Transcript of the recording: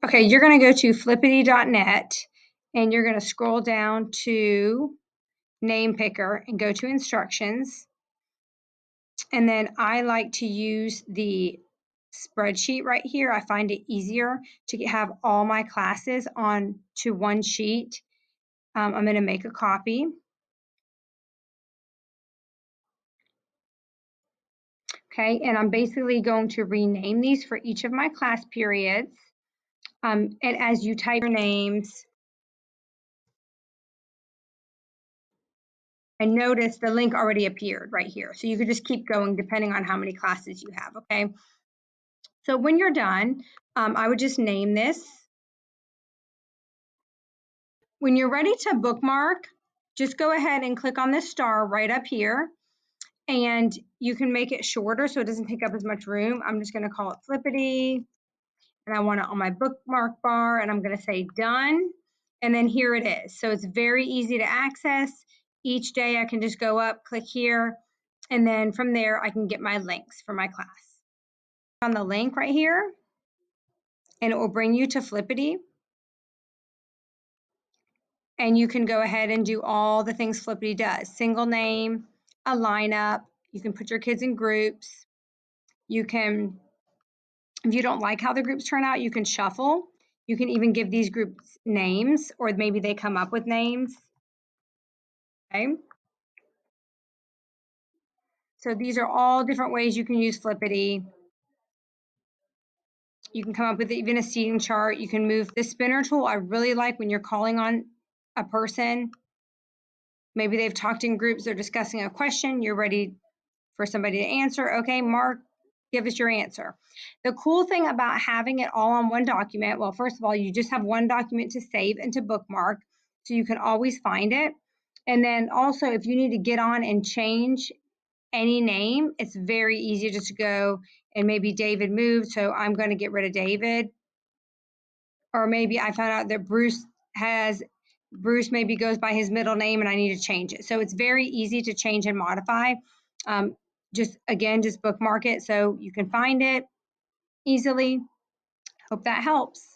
Okay, you're going to go to flippity.net and you're going to scroll down to name picker and go to instructions. And then I like to use the spreadsheet right here. I find it easier to have all my classes on to one sheet. I'm going to make a copy. Okay, and I'm basically going to rename these for each of my class periods. And as you type your names, and notice the link already appeared right here. So you could just keep going depending on how many classes you have, okay? So when you're done, I would just name this. When you're ready to bookmark, just go ahead and click on this star right up here. And you can make it shorter so it doesn't take up as much room. I'm just going to call it Flippity. And I want it on my bookmark bar. And I'm going to say done. And then here it is. So it's very easy to access. Each day I can just go up, click here. And then from there, I can get my links for my class. On the link right here, and it will bring you to Flippity. And you can go ahead and do all the things Flippity does. Single name, a lineup. You can put your kids in groups. You can, if you don't like how the groups turn out, you can shuffle. You can even give these groups names, or maybe they come up with names. Okay. So these are all different ways you can use Flippity. You can come up with even a seating chart. You can move the spinner tool. I really like when you're calling on a person. Maybe they've talked in groups, they're discussing a question, you're ready for somebody to answer. Okay, Mark, give us your answer. The cool thing about having it all on one document, well, first of all, you just have one document to save and to bookmark, so you can always find it. And then also, if you need to get on and change any name, it's very easy just to go, and maybe David moved, so I'm going to get rid of David. Or maybe I found out that Bruce maybe goes by his middle name and I need to change it. So it's very easy to change and modify. Just bookmark it so you can find it easily. Hope that helps.